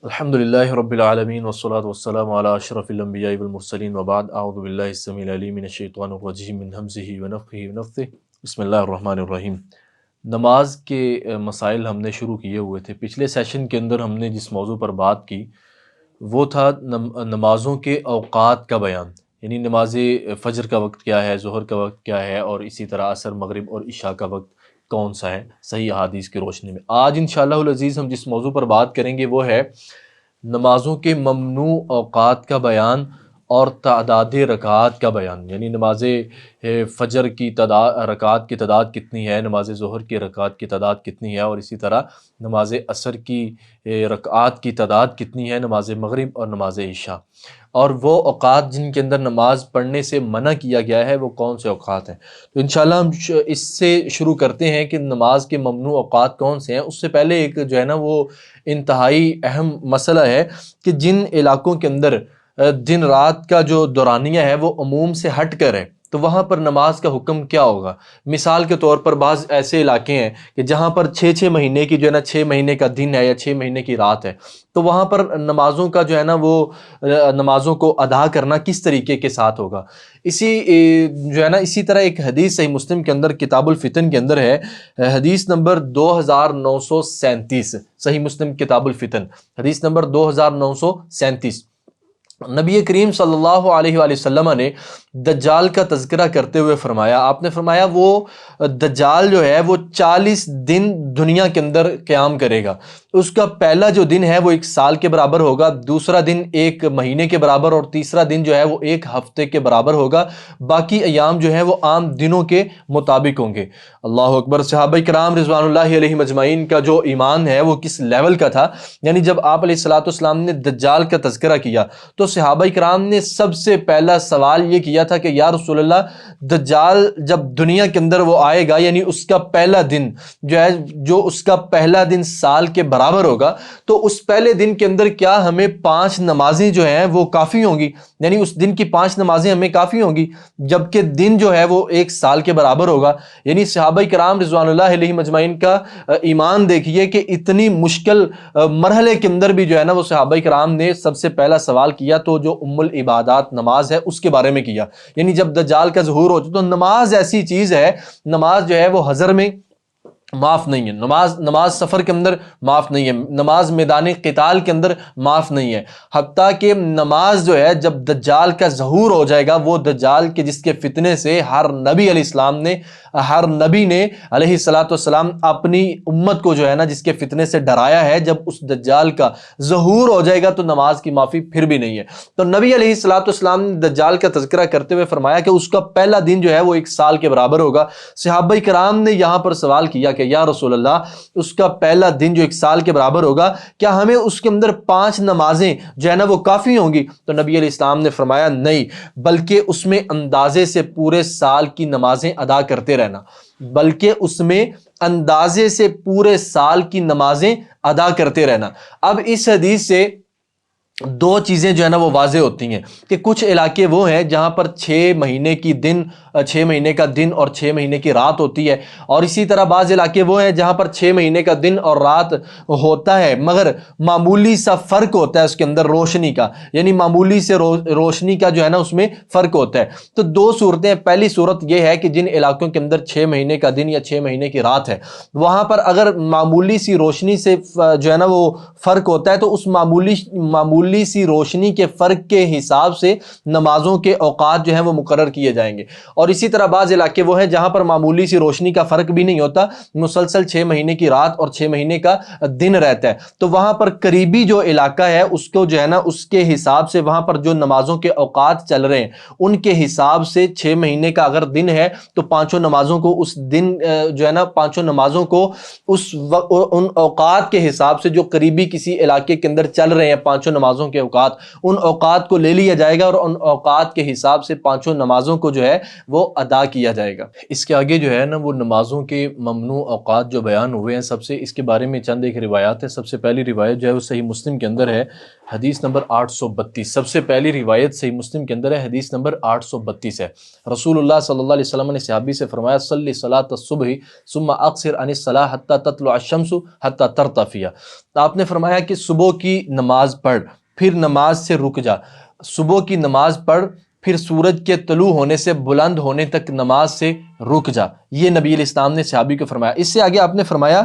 الحمدللہ رب العالمین والصلاة والسلام علی اشرف الانبیاء والمرسلین وبعد اعوذ باللہ السمیع العلیم من الشیطان الرجیم من ہمزہ ونفخہ ونفثہ بسم اللہ الرحمن الرحیم۔ نماز کے مسائل ہم نے شروع کیے ہوئے تھے۔ پچھلے سیشن کے اندر ہم نے جس موضوع پر بات کی وہ تھا نمازوں کے اوقات کا بیان، یعنی نماز فجر کا وقت کیا ہے، ظہر کا وقت کیا ہے، اور اسی طرح عصر، مغرب اور عشاء کا وقت کون سا ہے صحیح احادیث کی روشنی میں۔ آج انشاءاللہ العزیز ہم جس موضوع پر بات کریں گے وہ ہے نمازوں کے ممنوع اوقات کا بیان اور تعداد رکعات کا بیان، یعنی نماز فجر کی رکعات کی تعداد کتنی ہے، نماز ظہر کی رکعات کی تعداد کتنی ہے، اور اسی طرح نماز عصر کی رکعات کی تعداد کتنی ہے، نماز مغرب اور نماز عشاء، اور وہ اوقات جن کے اندر نماز پڑھنے سے منع کیا گیا ہے وہ کون سے اوقات ہیں۔ تو انشاءاللہ ہم اس سے شروع کرتے ہیں کہ نماز کے ممنوع اوقات کون سے ہیں۔ اس سے پہلے ایک جو ہے نا وہ انتہائی اہم مسئلہ ہے کہ جن علاقوں کے اندر دن رات کا جو دورانیہ ہے وہ عموم سے ہٹ کر ہے تو وہاں پر نماز کا حکم کیا ہوگا۔ مثال کے طور پر بعض ایسے علاقے ہیں کہ جہاں پر 6 مہینے کی جو ہے نا 6 مہینے کا دن ہے یا 6 مہینے کی رات ہے، تو وہاں پر نمازوں کا جو ہے نا وہ نمازوں کو ادا کرنا کس طریقے کے ساتھ ہوگا۔ جو ہے نا اسی طرح ایک حدیث صحیح مسلم کے اندر کتاب الفتن کے اندر ہے، حدیث نمبر 2937، صحیح مسلم کتاب الفتن حدیث نمبر 2937۔ نبی کریم صلی اللہ علیہ وآلہ وسلم نے دجال کا تذکرہ کرتے ہوئے فرمایا، آپ نے فرمایا وہ دجال جو ہے وہ 40 دن دنیا کے اندر قیام کرے گا۔ اس کا پہلا جو دن ہے وہ 1 سال کے برابر ہوگا، دوسرا دن 1 مہینے کے برابر، اور تیسرا دن جو ہے وہ 1 ہفتے کے برابر ہوگا۔ باقی ایام جو ہیں وہ عام دنوں کے مطابق ہوں گے۔ اللہ اکبر۔ صحابہ کرام رضوان اللہ علیہم اجمعین کا جو ایمان ہے وہ کس لیول کا تھا، یعنی جب آپ علیہ الصلوۃ والسلام نے دجال کا تذکرہ کیا تو صحابہ کرام نے سب سے پہلا سوال یہ کیا تھا کہ یا رسول اللہ، دجال جب دنیا کے اندر وہ آئے گا، یعنی اس کا پہلا دن جو ہے، جو اس کا پہلا دن سال کے برابر ہوگا، تو اس پہلے دن کے اندر کیا ہمیں 5 نمازیں جو ہیں وہ کافی ہوں گی، یعنی اس دن کی 5 نمازیں ہمیں کافی ہوں گی، جبکہ دن جو ہے وہ 1 سال کے برابر ہوگا۔ یعنی صحابہ کرام رضوان اللہ علیہم اجمعین کا ایمان دیکھیے کہ اتنی مشکل مرحلے کے اندر بھی جو ہے نا وہ صحابہ کرام نے سب سے پہلا سوال کیا تو جو ام العبادات نماز ہے اس کے بارے میں کیا۔ یعنی جب دجال کا ظہور ہو تو نماز ایسی چیز ہے، نماز جو ہے وہ حضر میں معاف نہیں ہے، نماز سفر کے اندر معاف نہیں ہے، نماز میدان قتال کے اندر معاف نہیں ہے، حتیٰ کہ نماز جو ہے جب دجال کا ظہور ہو جائے گا، وہ دجال کے جس کے فتنے سے ہر نبی نے علیہ الصلوۃ والسلام اپنی امت کو جو ہے نا جس کے فتنے سے ڈرایا ہے، جب اس دجال کا ظہور ہو جائے گا تو نماز کی معافی پھر بھی نہیں ہے۔ تو نبی علیہ الصلوۃ والسلام نے دجال کا تذکرہ کرتے ہوئے فرمایا کہ اس کا پہلا دن جو ہے وہ 1 سال کے برابر ہوگا۔ صحابہ کرام نے یہاں پر سوال کیا کہ یا رسول اللہ، اس کا پہلا دن جو 1 سال کے برابر ہوگا، کیا ہمیں اس کے اندر 5 نمازیں جو ہے نا وہ کافی ہوں گی؟ تو نبی علیہ السلام نے فرمایا نہیں، بلکہ اس میں اندازے سے پورے سال کی نمازیں ادا کرتے رہنا، اب اس حدیث سے 2 چیزیں جو ہے نا وہ واضح ہوتی ہیں کہ کچھ علاقے وہ ہیں جہاں پر 6 مہینے کا دن اور 6 مہینے کی رات ہوتی ہے، اور اسی طرح بعض علاقے وہ ہیں جہاں پر 6 مہینے کا دن اور رات ہوتا ہے مگر معمولی سا فرق ہوتا ہے اس کے اندر روشنی کا، یعنی معمولی سے روشنی کا جو ہے نا اس میں فرق ہوتا ہے۔ تو 2 صورتیں، پہلی صورت یہ ہے کہ جن علاقوں کے اندر 6 مہینے کا دن یا 6 مہینے کی رات ہے، وہاں پر اگر معمولی سی روشنی سے جو ہے نا وہ فرق ہوتا ہے تو اس معمولی سی روشنی کے فرق کے حساب سے نمازوں کے اوقات جو ہیں وہ مقرر کیے جائیں گے۔ اور اسی طرح بعض علاقے وہ ہیں جہاں پر معمولی سی روشنی کا فرق بھی نہیں ہوتا، مسلسل 6 مہینے کی رات اور 6 مہینے کا دن رہتا ہے، تو وہاں پر قریبی جو علاقہ ہے اس کو جو ہے نا اس کے حساب سے وہاں پر جو نمازوں کے اوقات چل رہے ہیں ان کے حساب سے 6 مہینے کا اگر دن ہے تو 5 نمازوں کو اس دن جو ہے نا 5 نمازوں کو ان اوقات کے حساب سے جو قریبی کسی علاقے کے اندر چل رہے ہیں 5 نمازوں کے اوقات، ان اوقات کو لے لیا جائے گا اور ان اوقات کے حساب سے 5 نمازوں کو جو ہے وہ ادا کیا جائے گا۔ اس کے آگے جو ہے نا وہ نمازوں کے ممنوع اوقات جو بیان ہوئے ہیں، سب سے اس کے بارے میں چند ایک روایات ہیں۔ سب سے پہلی روایت جو ہے وہ صحیح مسلم کے اندر ہے، حدیث نمبر 832، سب سے پہلی روایت صحیح مسلم کے اندر ہے، حدیث نمبر 832 ہے۔ رسول اللہ صلی اللہ علیہ وسلم نے صحابی سے فرمایا صلی صلاۃ الصبح ثم اقصر عن الصلاۃ حتی تطلع الشمس حتی ترتفع۔ آپ نے فرمایا کہ صبح کی نماز پڑھ پھر نماز سے رک جا، صبح کی نماز پڑھ پھر سورج کے طلوع ہونے سے بلند ہونے تک نماز سے رک جا، یہ نبی علیہ السلام نے صحابی کو فرمایا۔ اس سے آگے آپ نے فرمایا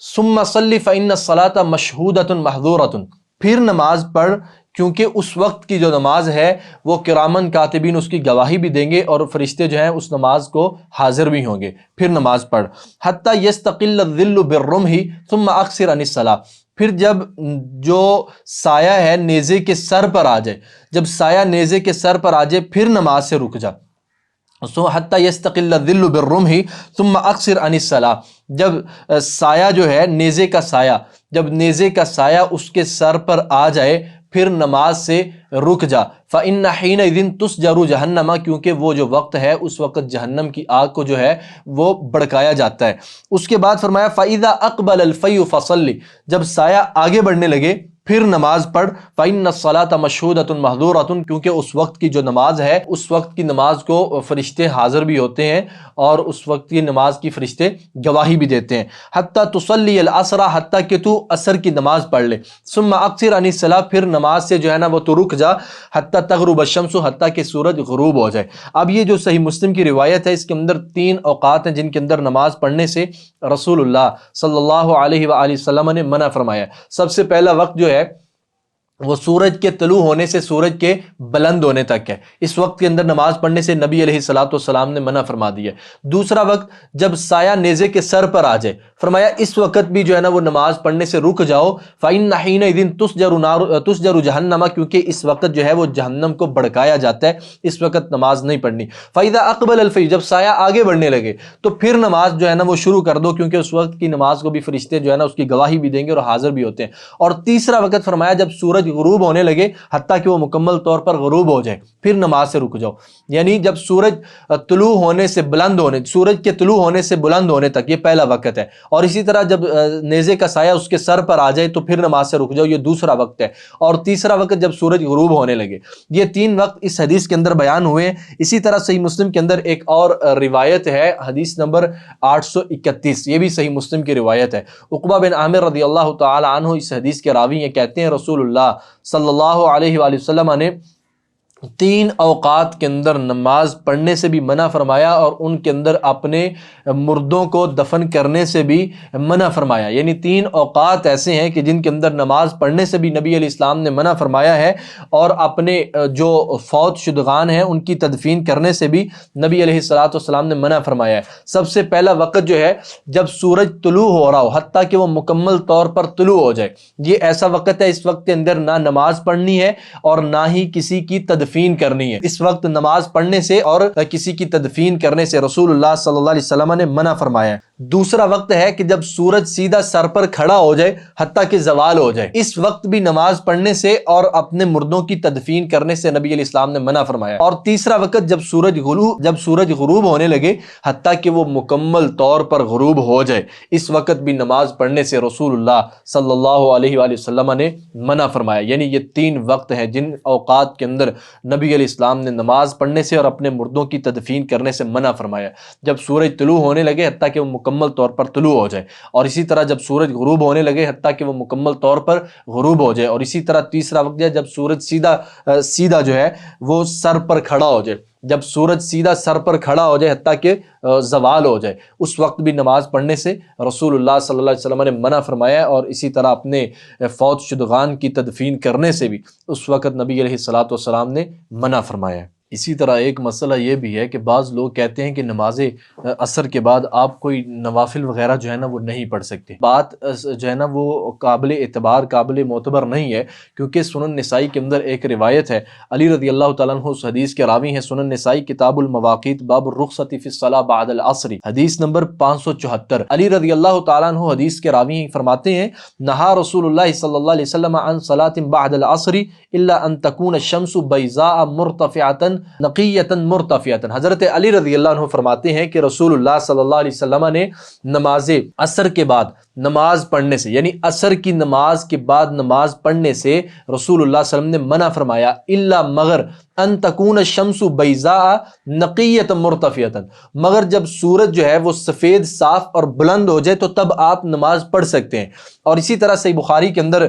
ثم صلی فإن الصلاۃ مشہودۃ محظورۃ، پھر نماز پڑھ کیونکہ اس وقت کی جو نماز ہے وہ کرامن کاتبین اس کی گواہی بھی دیں گے اور فرشتے جو ہیں اس نماز کو حاضر بھی ہوں گے، پھر نماز پڑھ۔ حتی یستقل الظل بالرمح ثم اقصر عن الصلاۃ، پھر جب جو سایہ ہے نیزے کے سر پر آ جائے، جب سایہ نیزے کے سر پر آ جائے پھر نماز سے رک جا۔ حتی یستقل الظل بالرمح ثم اقصر عن الصلاۃ، جب سایہ جو ہے نیزے کا سایہ، جب نیزے کا سایہ اس کے سر پر آ جائے پھر نماز سے رک جا۔ فإن حینئذ تسجر جہنم، کیونکہ وہ جو وقت ہے اس وقت جہنم کی آگ کو جو ہے وہ بڑکایا جاتا ہے۔ اس کے بعد فرمایا فإذا أقبل الفیء فصل، جب سایہ آگے بڑھنے لگے پھر نماز پڑھ۔ فإن الصلاۃ مشہودۃ محظورۃ، کیونکہ اس وقت کی جو نماز ہے اس وقت کی نماز کو فرشتے حاضر بھی ہوتے ہیں اور اس وقت کی نماز کی فرشتے گواہی بھی دیتے ہیں۔ حتی تصلی العصر، حتیٰ کہ تو عصر کی نماز پڑھ لے۔ ثم اقصر عن الصلاۃ، پھر نماز سے جو ہے نا وہ تو رک جا۔ حتی تغرب الشمس، حتیٰ کہ سورج غروب ہو جائے۔ اب یہ جو صحیح مسلم کی روایت ہے اس کے اندر 3 اوقات ہیں جن کے اندر نماز پڑھنے سے رسول اللہ صلی اللہ علیہ وآلہ وسلم نے منع فرمایا۔ سب سے پہلا وقت جو ہے وہ سورج کے طلوع ہونے سے سورج کے بلند ہونے تک ہے، اس وقت کے اندر نماز پڑھنے سے نبی علیہ الصلوۃ والسلام نے منع فرما دی ہے۔ دوسرا وقت جب سایہ نیزے کے سر پر آ جائے، فرمایا اس وقت بھی جو ہے نا وہ نماز پڑھنے سے رک جاؤ۔ فإن حینئذ تسجر جہنم، کیونکہ اس وقت جو ہے وہ جہنم کو بڑکایا جاتا ہے، اس وقت نماز نہیں پڑھنی۔ فإذا أقبل الفیء، جب سایہ آگے بڑھنے لگے تو پھر نماز جو ہے نا وہ شروع کر دو، کیونکہ اس وقت کی نماز کو بھی فرشتے جو ہے نا اس کی گواہی بھی دیں گے اور حاضر بھی ہوتے ہیں۔ اور تیسرا وقت فرمایا جب سورج غروب ہونے لگے حتیٰ کہ وہ مکمل طور پر غروب ہو جائے پھر نماز سے رک جاؤ، یعنی جب سورج طلوع ہونے سے بلند ہونے، سورج کے طلوع ہونے سے بلند ہونے تک، یہ پہلا وقت ہے۔ اور اسی طرح جب نیزے کا سایہ اس کے سر پر آ جائے تو پھر نماز سے رک جاؤ، یہ دوسرا وقت ہے۔ اور تیسرا وقت جب سورج غروب ہونے لگے۔ یہ 3 وقت اس حدیث کے اندر بیان ہوئے ہیں۔ اسی طرح صحیح مسلم کے اندر ایک اور روایت ہے، حدیث نمبر 831، یہ بھی صحیح مسلم کی روایت ہے۔ عقبہ بن عامر رضی اللہ تعالی عنہ اس حدیث کے راوی ہیں، کہتے ہیں رسول اللہ صلی اللہ علیہ وآلہ وسلم نے 3 اوقات کے اندر نماز پڑھنے سے بھی منع فرمایا اور ان کے اندر اپنے مردوں کو دفن کرنے سے بھی منع فرمایا، یعنی 3 اوقات ایسے ہیں کہ جن کے اندر نماز پڑھنے سے بھی نبی علیہ السلام نے منع فرمایا ہے اور اپنے جو فوت شدگان ہیں ان کی تدفین کرنے سے بھی نبی علیہ الصلوۃ والسلام نے منع فرمایا ہے۔ سب سے پہلا وقت جو ہے جب سورج طلوع ہو رہا ہو حتیٰ کہ وہ مکمل طور پر طلوع ہو جائے، یہ ایسا وقت ہے، اس وقت کے اندر نہ نماز پڑھنی ہے اور نہ ہی کسی کی تدفین کرنی ہے۔ اس وقت نماز پڑھنے سے اور کسی کی تدفین کرنے سے رسول اللہ صلی اللہ علیہ وسلم نے منع فرمایا ہے۔ دوسرا وقت ہے کہ جب سورج سیدھا سر پر کھڑا ہو جائے حتیٰ کہ زوال ہو جائے، اس وقت بھی نماز پڑھنے سے اور اپنے مردوں کی تدفین کرنے سے نبی علیہ السلام نے منع فرمایا۔ اور تیسرا وقت جب سورج غروب ہونے لگے حتیٰ کہ وہ مکمل طور پر غروب ہو جائے، اس وقت بھی نماز پڑھنے سے رسول اللہ صلی اللہ علیہ وآلہ وسلم نے منع فرمایا۔ یعنی یہ 3 وقت ہیں جن اوقات کے اندر نبی علیہ السلام نے نماز پڑھنے سے اور اپنے مردوں کی تدفین کرنے سے منع فرمایا۔ جب سورج طلوع ہونے لگے حتیٰ کہ وہ مکمل طور پر طلوع ہو جائے، اور اسی طرح جب سورج غروب ہونے لگے حتیٰ کہ وہ مکمل طور پر غروب ہو جائے، اور اسی طرح تیسرا وقت ہے جب سورج سیدھا جو ہے وہ سر پر کھڑا ہو جائے، جب سورج سیدھا سر پر کھڑا ہو جائے حتیٰ کہ زوال ہو جائے، اس وقت بھی نماز پڑھنے سے رسول اللہ صلی اللہ علیہ وسلم نے منع فرمایا، اور اسی طرح اپنے فوت شدگان کی تدفین کرنے سے بھی اس وقت نبی علیہ الصلوۃ والسلام نے منع فرمایا۔ اسی طرح ایک مسئلہ یہ بھی ہے کہ بعض لوگ کہتے ہیں کہ نماز عصر کے بعد آپ کوئی نوافل وغیرہ جو ہے نا وہ نہیں پڑھ سکتے۔ بات جو ہے نا وہ قابل اعتبار، قابل معتبر نہیں ہے، کیونکہ سنن نسائی کے اندر ایک روایت ہے، علی رضی اللہ تعالیٰ عنہ اس حدیث کے راوی ہیں، سنن نسائی کتاب المواقیت باب الرخصۃ فی الصلاۃ بعد العصر، حدیث نمبر 574۔ علی رضی اللہ تعالیٰ عنہ حدیث کے راوی ہیں، فرماتے ہیں نہا رسول اللہ صلی اللہ علیہ وسلم عن صلاۃ بعد العصر الا ان تکون الشمس بیضاء مرتفعۃ نقیۃ مرتفعۃ۔ حضرت علی رضی اللہ عنہ فرماتے ہیں کہ رسول اللہ صلی اللہ علیہ وسلم نے نماز عصر کے بعد نماز پڑھنے سے، یعنی عصر کی نماز کے بعد نماز پڑھنے سے رسول اللہ صلی اللہ علیہ وسلم نے منع فرمایا، الا مگر ان تکون الشمس بیضاء نقیۃ مرتفعۃ، مگر جب سورج جو ہے وہ سفید صاف اور بلند ہو جائے تو تب آپ نماز پڑھ سکتے ہیں۔ اور اسی طرح صحیح بخاری کے اندر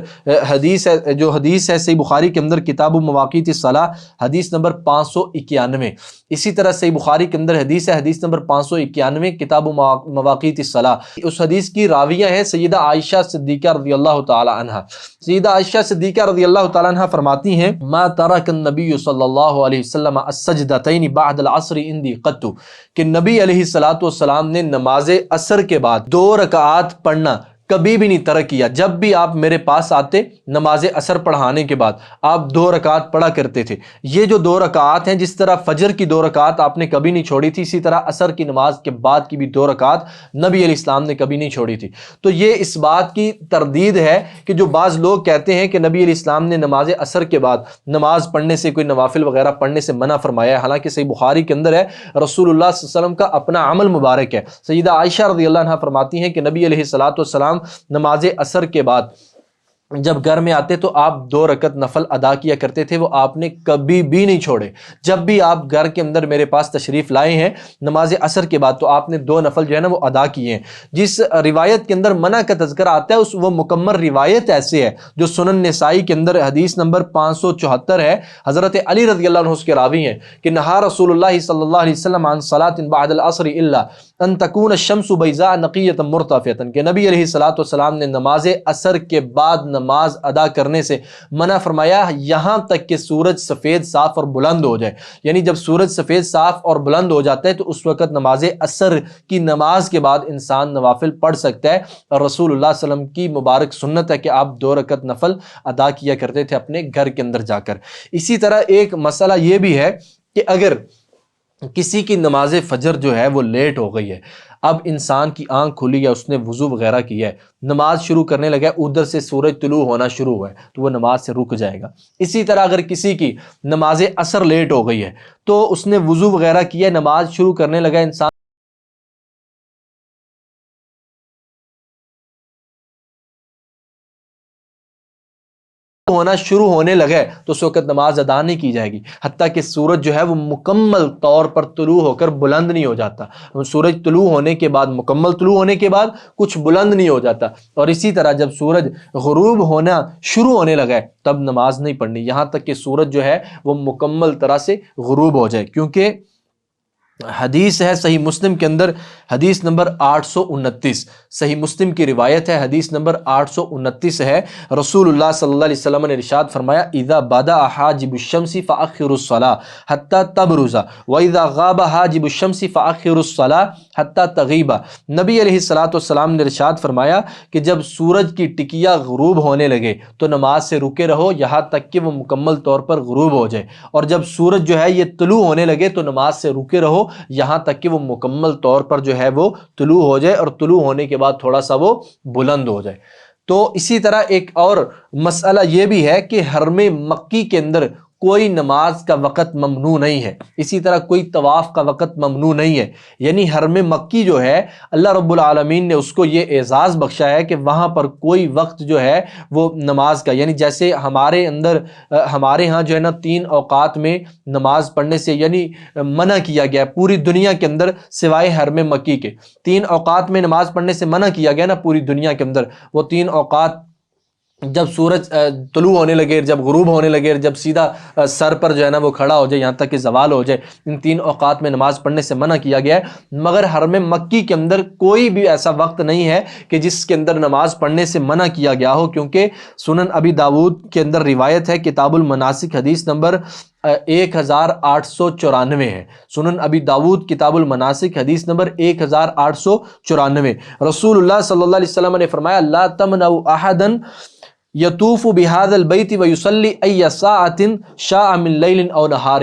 حدیث ہے صحیح بخاری کے اندر کتاب مواقیت الصلاۃ حدیث نمبر 591، اسی طرح صحیح بخاری کے اندر حدیث ہے حدیث نمبر 591 کتاب مواقیت الصلاۃ۔ اس حدیث کی راویہ ہیں سیدہ عائشہ صدیقہ رضی اللہ تعالی عنہا۔ سیدہ عائشہ صدیقہ رضی اللہ تعالی عنہا فرماتی ہیں ما ترک النبی صلی اللہ علیہ وسلم السجدتین بعد العصر عندی قط، کہ نبی علیہ الصلوۃ والسلام نے نماز عصر کے بعد 2 رکعات پڑھنا کبھی بھی نہیں ترک کیا۔ جب بھی آپ میرے پاس آتے نماز عصر پڑھانے کے بعد آپ 2 رکعات پڑھا کرتے تھے۔ یہ جو 2 رکعات ہیں، جس طرح فجر کی 2 رکعات آپ نے کبھی نہیں چھوڑی تھی، اسی طرح عصر کی نماز کے بعد کی بھی 2 رکعات نبی علیہ السلام نے کبھی نہیں چھوڑی تھی۔ تو یہ اس بات کی تردید ہے کہ جو بعض لوگ کہتے ہیں کہ نبی علیہ السلام نے نماز عصر کے بعد نماز پڑھنے سے، کوئی نوافل وغیرہ پڑھنے سے منع فرمایا ہے، حالانکہ صحیح بخاری کے اندر ہے رسول اللہ صلی اللہ علیہ وسلم کا اپنا عمل مبارک ہے۔ سیدہ عائشہ رضی اللہ عنہا فرماتی ہیں کہ نبی علیہ الصلوۃ والسلام نماز عصر کے بعد جب گھر میں آتے تو آپ 2 رکعت نفل ادا کیا کرتے تھے، وہ آپ نے کبھی بھی نہیں چھوڑے۔ جب بھی آپ گھر کے اندر میرے پاس تشریف لائے ہیں نماز عصر کے بعد تو آپ نے 2 نفل جو ہے نا وہ ادا کیے ہیں۔ جس روایت کے اندر منع کا تذکرہ آتا ہے وہ مکمل روایت ایسے ہے جو سنن نسائی کے اندر حدیث نمبر 574 ہے، حضرت علی رضی اللہ عنہ اس کے راوی ہیں کہ نہا رسول اللہ صلی اللہ علیہ وسلم عن صلاۃ بعد العصر الا ان تکون الشمس بیضاء نقیۃ مرتفعۃ، کہ نبی علیہ الصلوۃ والسلام نے نماز عصر کے بعد نماز ادا کرنے سے منع فرمایا یہاں تک کہ سورج سفید صاف اور بلند ہو جائے۔ یعنی جب سورج سفید صاف اور بلند ہو جاتا ہے تو اس وقت نماز عصر کی نماز کے بعد انسان نوافل پڑھ سکتا ہے، اور رسول اللہ صلی اللہ علیہ وسلم کی مبارک سنت ہے کہ آپ 2 رکعت نفل ادا کیا کرتے تھے اپنے گھر کے اندر جا کر۔ اسی طرح ایک مسئلہ یہ بھی ہے کہ اگر کسی کی نماز فجر جو ہے وہ لیٹ ہو گئی ہے، اب انسان کی آنکھ کھلی ہے، اس نے وضو وغیرہ کیا ہے، نماز شروع کرنے لگا ہے، ادھر سے سورج طلوع ہونا شروع ہوا ہے تو وہ نماز سے رک جائے گا۔ اسی طرح اگر کسی کی نماز عصر لیٹ ہو گئی ہے تو اس نے وضو وغیرہ کیا ہے، نماز شروع کرنے لگا انسان ہونا شروع ہونے لگے تو اس وقت نماز ادا نہیں کی جائے گی حتیٰ کہ سورج جو ہے وہ مکمل طور پر طلوع ہو کر بلند نہیں ہو جاتا۔ سورج طلوع ہونے کے بعد، مکمل طلوع ہونے کے بعد کچھ بلند نہیں ہو جاتا، اور اسی طرح جب سورج غروب ہونا شروع ہونے لگا تب نماز نہیں پڑھنی یہاں تک کہ سورج جو ہے وہ مکمل طرح سے غروب ہو جائے، کیونکہ حدیث ہے صحیح مسلم کے اندر حدیث نمبر 829، صحیح مسلم کی روایت ہے حدیث نمبر 829 ہے، رسول اللہ صلی اللہ علیہ وسلم نے ارشاد فرمایا اذا بدأ حاجب الشمس فاخروا الصلاة حتى تبرز واذا غاب حاجب الشمس فاخروا الصلاة حتى تغیب۔ نبی علیہ الصلوۃ والسلام نے ارشاد فرمایا کہ جب سورج کی ٹکیا غروب ہونے لگے تو نماز سے رکے رہو یہاں تک کہ وہ مکمل طور پر غروب ہو جائے، اور جب سورج جو ہے یہ طلوع ہونے لگے تو نماز سے رکے رہو یہاں تک کہ وہ مکمل طور پر جو ہے وہ طلوع ہو جائے، اور طلوع ہونے کے بعد تھوڑا سا وہ بلند ہو جائے۔ تو اسی طرح ایک اور مسئلہ یہ بھی ہے کہ حرم مکی کے اندر کوئی نماز کا وقت ممنوع نہیں ہے، اسی طرح کوئی طواف کا وقت ممنوع نہیں ہے، یعنی حرم مکی جو ہے اللہ رب العالمین نے اس کو یہ اعزاز بخشا ہے کہ وہاں پر کوئی وقت جو ہے وہ نماز کا، یعنی جیسے ہمارے ہاں جو ہے نا 3 اوقات میں نماز پڑھنے سے یعنی منع کیا گیا ہے پوری دنیا کے اندر سوائے حرم مکی کے، 3 اوقات میں نماز پڑھنے سے منع کیا گیا نا پوری دنیا کے اندر، وہ 3 اوقات جب سورج طلوع ہونے لگے، جب غروب ہونے لگے، جب سیدھا سر پر جو ہے نا وہ کھڑا ہو جائے یہاں تک کہ زوال ہو جائے، ان 3 اوقات میں نماز پڑھنے سے منع کیا گیا ہے، مگر حرم مکی کے اندر کوئی بھی ایسا وقت نہیں ہے کہ جس کے اندر نماز پڑھنے سے منع کیا گیا ہو، کیونکہ سنن ابی داود کے اندر روایت ہے کتاب المناسک حدیث نمبر 1894 ہے، سنن ابی داود کتاب المناسک حدیث نمبر 1894، رسول اللہ صلی اللہ علیہ وسلم نے فرمایا لا تمنعوا احدا یطوف بہذا البیت ویصلی ای ساعۃ شاء من لیل او نہار،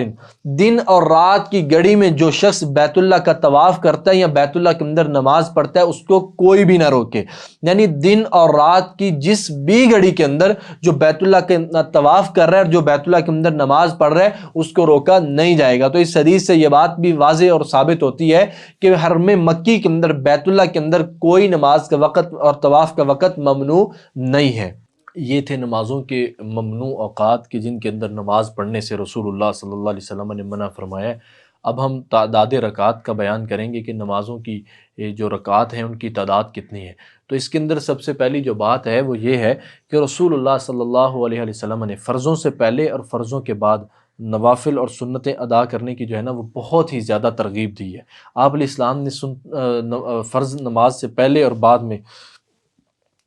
دن اور رات کی گھڑی میں جو شخص بیت اللہ کا طواف کرتا ہے یا بیت اللہ کے اندر نماز پڑھتا ہے اس کو کوئی بھی نہ روکے، یعنی دن اور رات کی جس بھی گھڑی کے اندر جو بیت اللہ کے طواف کر رہا ہے اور جو بیت اللہ کے اندر نماز پڑھ رہا ہے اس کو روکا نہیں جائے گا۔ تو اس حدیث سے یہ بات بھی واضح اور ثابت ہوتی ہے کہ حرم مکی کے اندر بیت اللہ کے اندر کوئی نماز کا وقت اور طواف کا وقت ممنوع نہیں ہے۔ یہ تھے نمازوں کے ممنوع اوقات کہ جن کے اندر نماز پڑھنے سے رسول اللہ صلی اللہ علیہ وسلم نے منع فرمایا ہے۔ اب ہم تعداد رکعات کا بیان کریں گے کہ نمازوں کی جو رکعات ہیں ان کی تعداد کتنی ہے۔ تو اس کے اندر سب سے پہلی جو بات ہے وہ یہ ہے کہ رسول اللہ صلی اللہ علیہ وسلم نے فرضوں سے پہلے اور فرضوں کے بعد نوافل اور سنتیں ادا کرنے کی جو ہے نا وہ بہت ہی زیادہ ترغیب دی ہے۔ آپ علیہ السلام نے فرض نماز سے پہلے اور بعد میں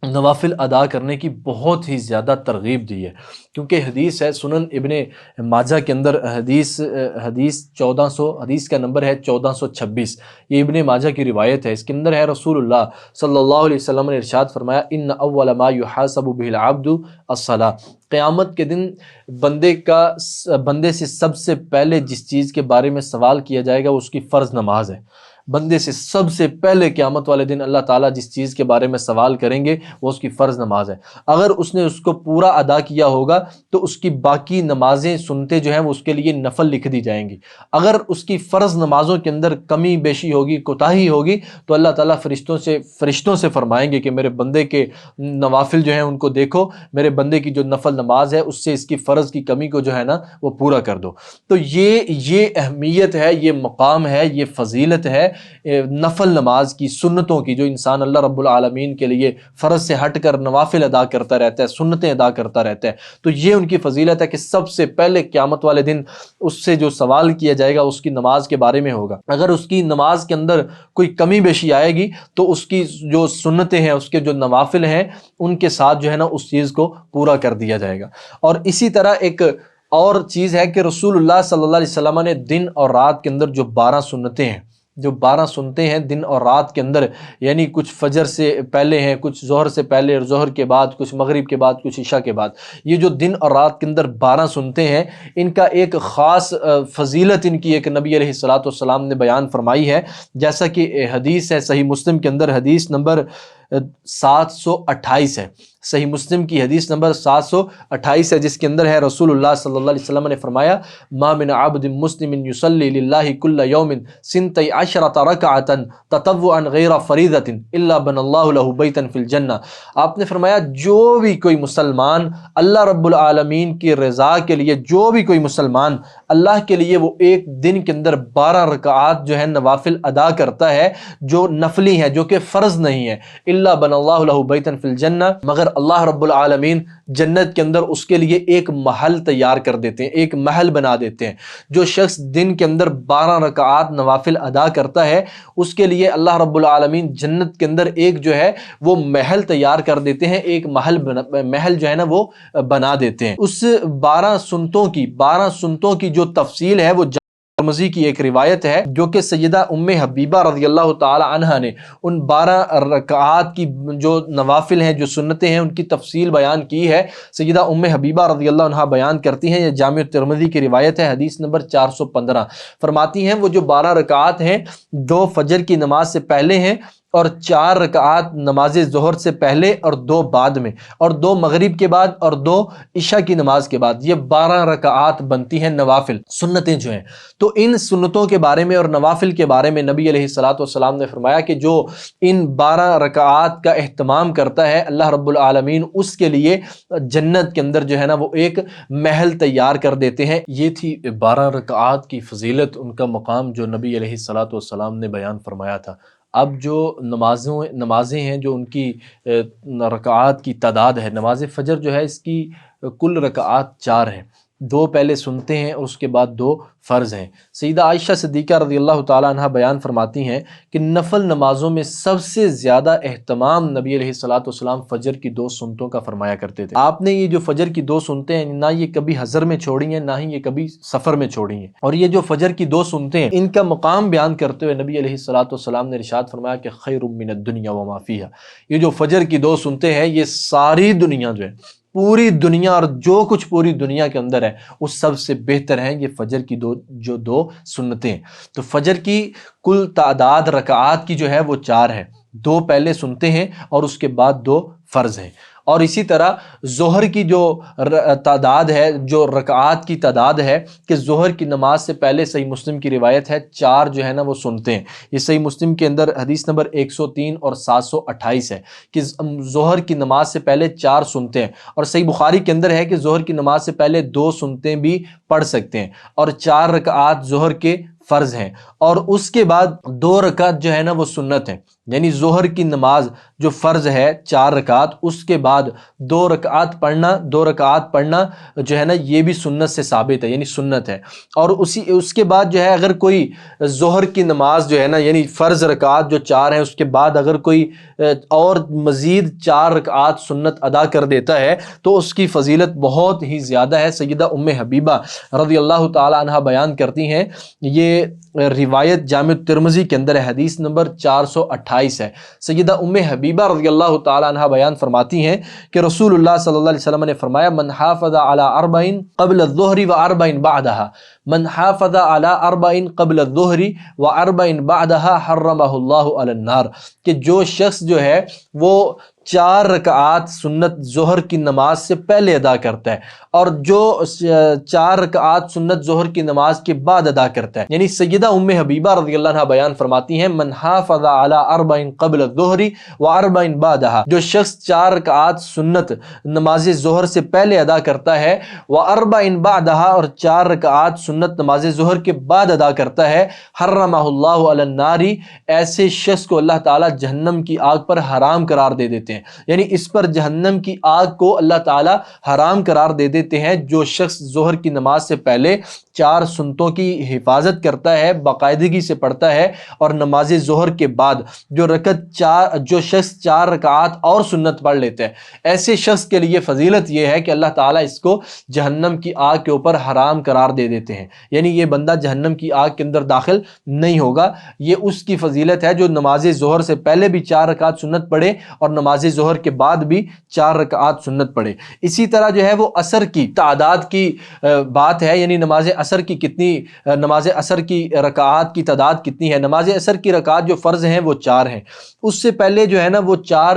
نوافل ادا کرنے کی بہت ہی زیادہ ترغیب دی ہے، کیونکہ حدیث ہے سنن ابن ماجہ کے اندر حدیث 1400 حدیث کا نمبر ہے 1426، یہ ابن ماجہ کی روایت ہے۔ اس کے اندر ہے رسول اللہ صلی اللہ علیہ وسلم نے ارشاد فرمایا ان اول ما یحاسب به العبد الصلاۃ، قیامت کے دن بندے سے سب سے پہلے جس چیز کے بارے میں سوال کیا جائے گا وہ اس کی فرض نماز ہے۔ بندے سے سب سے پہلے قیامت والے دن اللہ تعالیٰ جس چیز کے بارے میں سوال کریں گے وہ اس کی فرض نماز ہے۔ اگر اس نے اس کو پورا ادا کیا ہوگا تو اس کی باقی نمازیں سنتے جو ہیں وہ اس کے لیے نفل لکھ دی جائیں گی۔ اگر اس کی فرض نمازوں کے اندر کمی بیشی ہوگی، کوتاہی ہوگی، تو اللہ تعالیٰ فرشتوں سے فرمائیں گے کہ میرے بندے کے نوافل جو ہیں ان کو دیکھو، میرے بندے کی جو نفل نماز ہے اس سے اس کی فرض کی کمی کو جو ہے نا وہ پورا کر دو۔ تو یہ اہمیت ہے، یہ مقام ہے، یہ فضیلت ہے نفل نماز کی، سنتوں کی، جو انسان اللہ رب العالمین کے لیے فرض سے ہٹ کر نوافل ادا کرتا رہتا ہے، سنتیں ادا کرتا رہتا ہے۔ تو یہ ان کی فضیلت ہے کہ سب سے پہلے قیامت والے دن اس سے جو سوال کیا جائے گا اس کی نماز کے بارے میں ہوگا۔ اگر اس کی نماز کے اندر کوئی کمی بیشی آئے گی تو اس کی جو سنتیں ہیں، اس کے جو نوافل ہیں، ان کے ساتھ جو ہے نا اس چیز کو پورا کر دیا جائے گا۔ اور اسی طرح ایک اور چیز ہے کہ رسول اللہ صلی اللہ علیہ وسلم نے دن اور رات کے اندر جو 12 سنتیں ہیں، جو 12 سنتے ہیں دن اور رات کے اندر، یعنی کچھ فجر سے پہلے ہیں، کچھ ظہر سے پہلے اور ظہر کے بعد، کچھ مغرب کے بعد، کچھ عشاء کے بعد، یہ جو دن اور رات کے اندر 12 سنتے ہیں، ان کا ایک خاص فضیلت ان کی ایک نبی علیہ الصلوۃ والسلام نے بیان فرمائی ہے، جیسا کہ حدیث ہے صحیح مسلم کے اندر، حدیث نمبر 728 ہے، صحیح مسلم کی حدیث نمبر 728 ہے، جس کے اندر ہے رسول اللہ صلی اللہ علیہ وسلم نے فرمایا ما من عبد مسلم یصلی للہ کل یوم 12 رکعۃ تطوعا غیر فریضۃ الا بنى اللہ لہ بیتا فی الجنہ۔ آپ نے فرمایا جو بھی کوئی مسلمان اللہ رب العالمین کی رضا کے لیے، جو بھی کوئی مسلمان اللہ کے لیے وہ ایک دن کے اندر 12 رکعات جو ہے نوافل ادا کرتا ہے، جو نفلی ہیں، جو کہ فرض نہیں ہے، الا بنى اللہ لہ بیتا فی الجنہ، مگر اللہ رب العالمین جنت کے اندر اس کے لیے ایک محل تیار کر دیتے ہیں، ایک محل بنا دیتے ہیں۔ جو شخص دن کے اندر 12 رکعات نوافل ادا کرتا ہے اس کے لیے اللہ رب العالمین جنت کے اندر ایک جو ہے وہ محل تیار کر دیتے ہیں، ایک محل جو ہے نا وہ بنا دیتے ہیں۔ اس 12 سنتوں کی جو تفصیل ہے وہ ترمذی کی ایک روایت ہے، جو کہ سیدہ ام حبیبہ رضی اللہ تعالی عنہا نے ان 12 رکعات کی جو نوافل ہیں، جو سنتیں ہیں، ان کی تفصیل بیان کی ہے۔ سیدہ ام حبیبہ رضی اللہ عنہا بیان کرتی ہیں، یہ جامع ترمذی کی روایت ہے، حدیث نمبر 415، فرماتی ہیں وہ جو 12 رکعات ہیں 2 فجر کی نماز سے پہلے ہیں اور 4 رکعات نماز ظہر سے پہلے اور 2 بعد میں، اور 2 مغرب کے بعد اور 2 عشاء کی نماز کے بعد، یہ 12 رکعات بنتی ہیں نوافل سنتیں جو ہیں۔ تو ان سنتوں کے بارے میں اور نوافل کے بارے میں نبی علیہ الصلوۃ والسلام نے فرمایا کہ جو ان 12 رکعات کا اہتمام کرتا ہے اللہ رب العالمین اس کے لیے جنت کے اندر جو ہے نا وہ ایک محل تیار کر دیتے ہیں۔ یہ تھی 12 رکعات کی فضیلت، ان کا مقام جو نبی علیہ الصلوۃ والسلام نے بیان فرمایا تھا۔ اب جو نمازیں ہیں، جو ان کی رکعات کی تعداد ہے، نماز فجر جو ہے اس کی کل رکعات 4 ہیں، 2 پہلے سنتے ہیں اور اس کے بعد 2 فرض ہیں۔ سیدہ عائشہ صدیقہ رضی اللہ تعالی عنہ بیان فرماتی ہیں کہ نفل نمازوں میں سب سے زیادہ اہتمام نبی علیہ الصلوۃ والسلام فجر کی 2 سنتوں کا فرمایا کرتے تھے۔ آپ نے یہ جو فجر کی 2 سنتیں ہیں نہ یہ کبھی حضر میں چھوڑی ہیں، نہ ہی یہ کبھی سفر میں چھوڑی ہیں، اور یہ جو فجر کی 2 سنتیں ہیں ان کا مقام بیان کرتے ہوئے نبی علیہ الصلوۃ والسلام نے ارشاد فرمایا کہ خیر من الدنیا وما فیہا، یہ جو فجر کی 2 سنتیں ہیں یہ ساری دنیا جو ہے، پوری دنیا اور جو کچھ پوری دنیا کے اندر ہے اس سب سے بہتر ہیں یہ فجر کی دو سنتیں۔ تو فجر کی کل تعداد رکعات کی جو ہے وہ 4 ہے، 2 پہلے سنتے ہیں اور اس کے بعد 2 فرض ہیں۔ اور اسی طرح ظہر کی جو تعداد ہے، جو رکعات کی تعداد ہے کہ ظہر کی نماز سے پہلے، صحیح مسلم کی روایت ہے 4 جو ہے نا وہ سنتے ہیں۔ یہ صحیح مسلم کے اندر حدیث نمبر 103 اور 728 ہے کہ ظہر کی نماز سے پہلے 4 سنتے ہیں، اور صحیح بخاری کے اندر ہے کہ ظہر کی نماز سے پہلے 2 سنتے بھی پڑھ سکتے ہیں، اور 4 رکعات ظہر کے فرض ہیں، اور اس کے بعد 2 رکعت جو ہے نا وہ سنت ہیں۔ یعنی ظہر کی نماز جو فرض ہے 4 رکعات، اس کے بعد 2 رکعات پڑھنا جو ہے نا یہ بھی سنت سے ثابت ہے، یعنی سنت ہے۔ اور اس کے بعد جو ہے اگر کوئی ظہر کی نماز جو ہے نا یعنی فرض رکعات جو 4 ہیں، اس کے بعد اگر کوئی اور مزید 4 رکعات سنت ادا کر دیتا ہے تو اس کی فضیلت بہت ہی زیادہ ہے۔ سیدہ ام حبیبہ رضی اللہ تعالی عنہ بیان کرتی ہیں، یہ روایت جامع ترمذی کے اندر ہے، حدیث نمبر 428 ہے۔ سیدہ ام حبیبہ رضی اللہ تعالی عنہ بیان فرماتی ہیں کہ رسول اللہ صلی اللہ علیہ وسلم نے فرمایا من حافظ علی 4 قبل الظہر و4 بعدها، من حافظ علی 4 قبل الظہر و4 بعدها حرمہ اللہ علی النار، کہ جو شخص جو ہے وہ 4 رکعات سنت ظہر کی نماز سے پہلے ادا کرتا ہے، اور جو 4 رکعات سنت ظہر کی نماز کے بعد ادا کرتا ہے، یعنی سیدہ ام حبیبہ رضی اللہ عنہ بیان فرماتی ہیں من حافظ علی 4 قبل الظہر و4 بعدها، جو شخص 4 رکعات سنت نماز ظہر سے پہلے ادا کرتا ہے، و4 بعدها، اور 4 رکعات سنت نماز ظہر کے بعد ادا کرتا ہے، حرمہ اللہ علی النار، ایسے شخص کو اللہ تعالی جہنم کی آگ پر حرام قرار دے دیتے ہیں، یعنی اس پر جہنم کی آگ کو اللہ تعالی حرام قرار دے دیتے ہیں۔ جو شخص ظہر کی نماز سے پہلے 4 سنتوں کی حفاظت کرتا ہے، باقاعدگی سے پڑھتا ہے، اور نماز ظہر کے بعد جو شخص 4 رکعات اور سنت پڑھ لیتے ہیں، ایسے شخص کے لیے فضیلت یہ ہے کہ اللہ تعالیٰ اس کو جہنم کی آگ کے اوپر حرام قرار دے دیتے ہیں، یعنی یہ بندہ جہنم کی آگ کے اندر داخل نہیں ہوگا۔ یہ اس کی فضیلت ہے جو نماز ظہر سے پہلے بھی 4 رکعات سنت پڑھے اور نماز ظہر کے بعد بھی 4 رکعات سنت پڑھے۔ اسی طرح جو ہے وہ عصر کی تعداد کی بات ہے، یعنی نماز عصر کی رکعات کی تعداد کتنی ہے۔ نماز عصر کی رکعات جو فرض ہیں وہ 4 ہیں، اس سے پہلے جو ہے نا وہ 4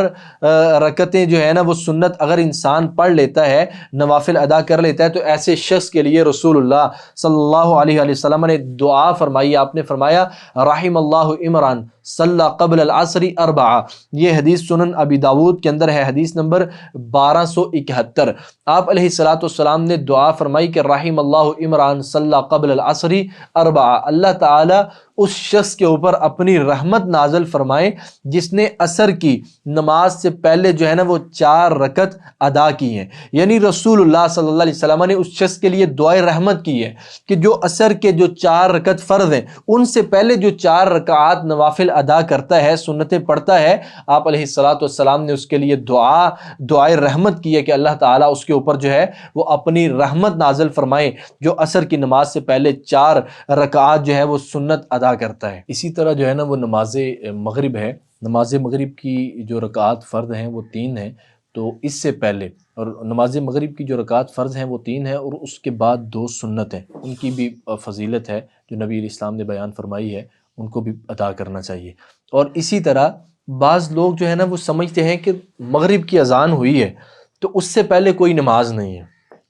رکعتیں جو ہے نا وہ سنت اگر انسان پڑھ لیتا ہے، نوافل ادا کر لیتا ہے، تو ایسے شخص کے لیے رسول اللہ صلی اللہ علیہ وسلم نے دعا فرمائی، آپ نے فرمایا رحم اللہ عمران صلی قبل العصر 4، یہ حدیث سنن ابی داود کے اندر ہے، حدیث نمبر 1271۔ آپ علیہ الصلوۃ والسلام نے دعا فرمائی کہ رحم اللہ عمران صلی قبل العصر 4، اللہ تعالی اس شخص کے اوپر اپنی رحمت نازل فرمائے جس نے عصر کی نماز سے پہلے جو ہے نا وہ 4 رکعت ادا کی ہیں، یعنی رسول اللہ صلی اللہ علیہ وسلم نے اس شخص کے لیے دعائے رحمت کی ہے کہ جو عصر کے جو 4 رکعت فرض ہیں ان سے پہلے جو 4 رکعات نوافل ادا کرتا ہے، سنتیں پڑھتا ہے، آپ علیہ الصلوۃ والسلام نے اس کے لیے دعائے رحمت کی ہے کہ اللہ تعالیٰ اس کے اوپر جو ہے وہ اپنی رحمت نازل فرمائے جو عصر کی نماز سے پہلے 4 رکعات جو ہے وہ سنت ادا کرتا ہے۔ اسی طرح جو ہے نا وہ نماز مغرب ہے، نماز مغرب کی جو رکعات فرض ہیں وہ 3 ہیں، تو اس سے پہلے اور نماز مغرب کی جو رکعات فرض ہیں وہ 3 ہیں، اور اس کے بعد 2 سنت ہیں، ان کی بھی فضیلت ہے جو نبی علیہ السلام نے بیان فرمائی ہے، ان کو بھی ادا کرنا چاہیے۔ اور اسی طرح بعض لوگ جو ہے نا وہ سمجھتے ہیں کہ مغرب کی اذان ہوئی ہے تو اس سے پہلے کوئی نماز نہیں ہے،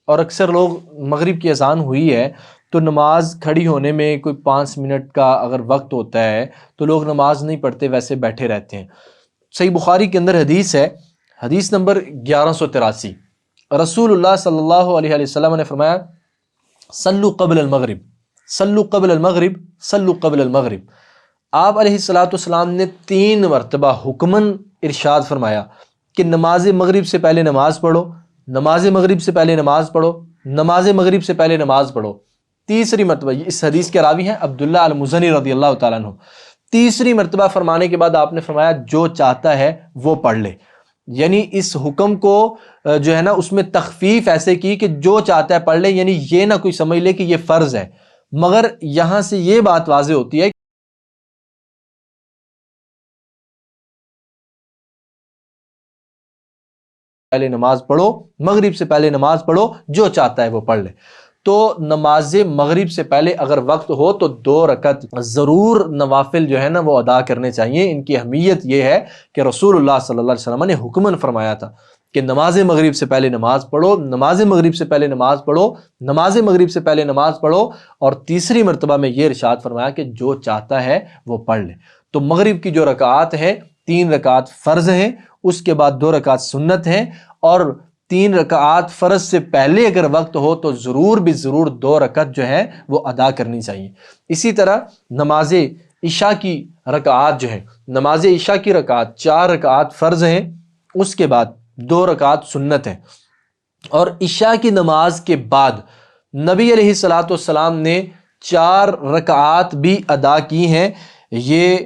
اور اکثر لوگ مغرب کی اذان ہوئی ہے تو نماز کھڑی ہونے میں کوئی 5 منٹ کا اگر وقت ہوتا ہے تو لوگ نماز نہیں پڑھتے، ویسے بیٹھے رہتے ہیں۔ صحیح بخاری کے اندر حدیث ہے، حدیث نمبر 1183، رسول اللہ صلی اللہ علیہ وسلم نے فرمایا صلو قبل المغرب، صلو قبل المغرب، صلو قبل المغرب۔ آپ علیہ السلام نے 3 مرتبہ حکماً ارشاد فرمایا کہ نماز مغرب سے پہلے نماز پڑھو، نماز مغرب سے پہلے نماز پڑھو، نماز مغرب سے پہلے نماز پڑھو۔ تیسری مرتبہ، اس حدیث کے راوی ہیں عبداللہ المزنی رضی اللہ تعالیٰ عنہ، تیسری مرتبہ فرمانے کے بعد آپ نے فرمایا جو چاہتا ہے وہ پڑھ لے، یعنی اس حکم کو جو ہے نا اس میں تخفیف ایسے کی کہ جو چاہتا ہے پڑھ لے، یعنی یہ نہ کوئی سمجھ لے کہ یہ فرض ہے، مگر یہاں سے یہ بات واضح ہوتی ہے پہلے نماز پڑھو، مغرب سے پہلے نماز پڑھو، جو چاہتا ہے وہ پڑھ لے۔ تو نماز مغرب سے پہلے اگر وقت ہو تو 2 رکعت ضرور نوافل جو ہے نا وہ ادا کرنے چاہیے۔ ان کی اہمیت یہ ہے کہ رسول اللہ صلی اللہ علیہ وسلم نے حکماً فرمایا تھا کہ نماز مغرب سے پہلے نماز پڑھو، نماز مغرب سے پہلے نماز پڑھو، نماز مغرب سے پہلے نماز پڑھو، اور تیسری مرتبہ میں یہ ارشاد فرمایا کہ جو چاہتا ہے وہ پڑھ لے۔ تو مغرب کی جو رکعات ہیں 3 رکعات فرض ہیں، اس کے بعد 2 رکعات سنت ہیں، اور 3 رکعات فرض سے پہلے اگر وقت ہو تو ضرور بھی ضرور 2 رکعت جو ہے وہ ادا کرنی چاہیے۔ اسی طرح نماز عشاء کی رکعات جو ہیں، نماز عشاء کی رکعات 4 رکعات فرض ہیں، اس کے بعد 2 رکعات سنت ہیں۔ اور عشاء کی نماز کے بعد نبی علیہ الصلاۃ والسلام نے 4 رکعات بھی ادا کی ہیں۔ یہ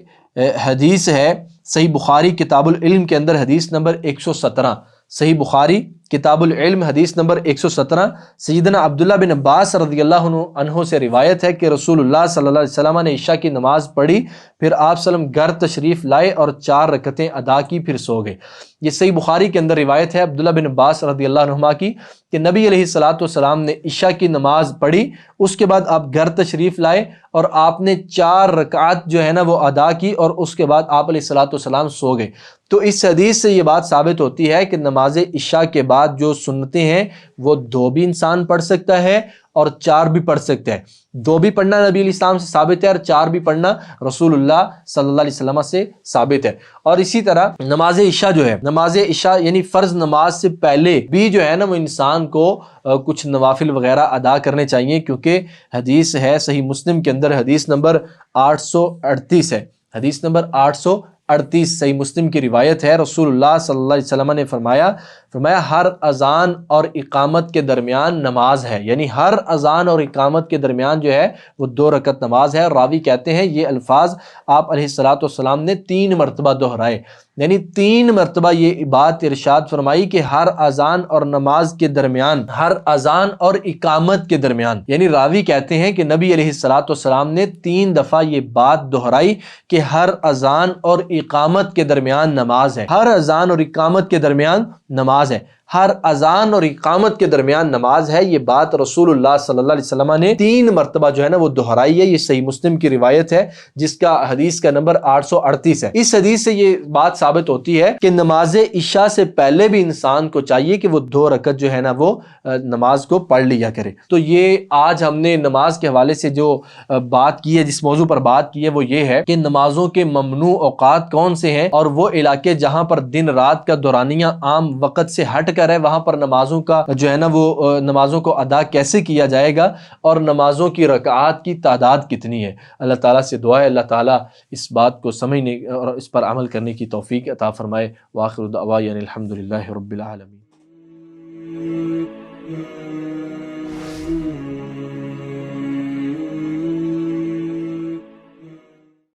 حدیث ہے صحیح بخاری کتاب العلم کے اندر، حدیث نمبر 117، صحیح بخاری کتاب العلم حدیث نمبر 117، سیدنا عبداللہ بن عباس رضی اللہ عنہ سے روایت ہے کہ رسول اللہ صلی اللہ علیہ وسلم نے عشاء کی نماز پڑھی، پھر آپ صلی اللہ علیہ وسلم گھر تشریف لائے اور 4 رکعتیں ادا کی، پھر سو گئے۔ یہ صحیح بخاری کے اندر روایت ہے عبداللہ بن عباس رضی اللہ عنہما کی کہ نبی علیہ الصلاۃ والسلام نے عشاء کی نماز پڑھی، اس کے بعد آپ گھر تشریف لائے اور آپ نے 4 رکعات جو ہے نا وہ ادا کی، اور اس کے بعد آپ علیہ الصلاۃ والسلام سو گئے۔ تو اس حدیث سے یہ بات ثابت ہوتی ہے کہ نماز عشاء کے بعد جو سنتیں ہیں وہ 2 بھی انسان پڑھ سکتا ہے اور 4 بھی پڑھ سکتا ہے۔ 2 بھی پڑھنا نبی علیہ السلام سے ثابت ہے، اور 4 بھی پڑھنا رسول اللہ صلی اللہ علیہ وسلم سے ثابت ہے۔ اور اسی طرح نماز عشاء جو ہے، نماز عشاء یعنی فرض نماز سے پہلے بھی جو ہے نا وہ انسان کو کچھ نوافل وغیرہ ادا کرنے چاہیے، کیونکہ حدیث ہے صحیح مسلم کے اندر، حدیث نمبر 838 ہے، حدیث نمبر 838 صحیح مسلم کی روایت ہے۔ رسول اللہ صلی اللہ علیہ وسلم نے فرمایا ہر اذان اور اقامت کے درمیان نماز ہے، یعنی ہر اذان اور اقامت کے درمیان جو ہے وہ 2 رکعت نماز ہے۔ راوی کہتے ہیں یہ الفاظ آپ علیہ الصلاۃ والسلام نے 3 مرتبہ دہرائے، یعنی 3 مرتبہ یہ بات ارشاد فرمائی کہ ہر اذان اور نماز کے درمیان، ہر اذان اور اقامت کے درمیان، یعنی راوی کہتے ہیں کہ نبی علیہ الصلاۃ والسلام نے 3 دفعہ یہ بات دہرائی کہ ہر اذان اور اقامت کے درمیان نماز ہے، ہر اذان اور اقامت کے درمیان نماز ہے، ہر اذان اور اقامت کے درمیان نماز ہے۔ یہ بات رسول اللہ صلی اللہ علیہ وسلم نے 3 مرتبہ جو ہے نا وہ دہرائی ہے۔ یہ صحیح مسلم کی روایت ہے جس کا حدیث کا نمبر 838 ہے۔ اس حدیث سے یہ بات ثابت ہوتی ہے کہ نماز عشاء سے پہلے بھی انسان کو چاہیے کہ وہ 2 رکعت جو ہے نا وہ نماز کو پڑھ لیا کرے۔ تو یہ آج ہم نے نماز کے حوالے سے جو بات کی ہے، جس موضوع پر بات کی ہے، وہ یہ ہے کہ نمازوں کے ممنوع اوقات کون سے ہیں، اور وہ علاقے جہاں پر دن رات کا دورانیہ عام وقت سے ہٹ کر ہے، وہاں پر نمازوں کا جو ہے نا وہ نمازوں کو ادا کیسے کیا جائے گا، اور نمازوں کی رکعات کی تعداد کتنی ہے۔ اللہ تعالیٰ سے دعا ہے اللہ تعالیٰ اس بات کو سمجھنے اور اس پر عمل کرنے کی توفیق عطا فرمائے۔ وآخر دعوانا الحمد للہ رب العالمین۔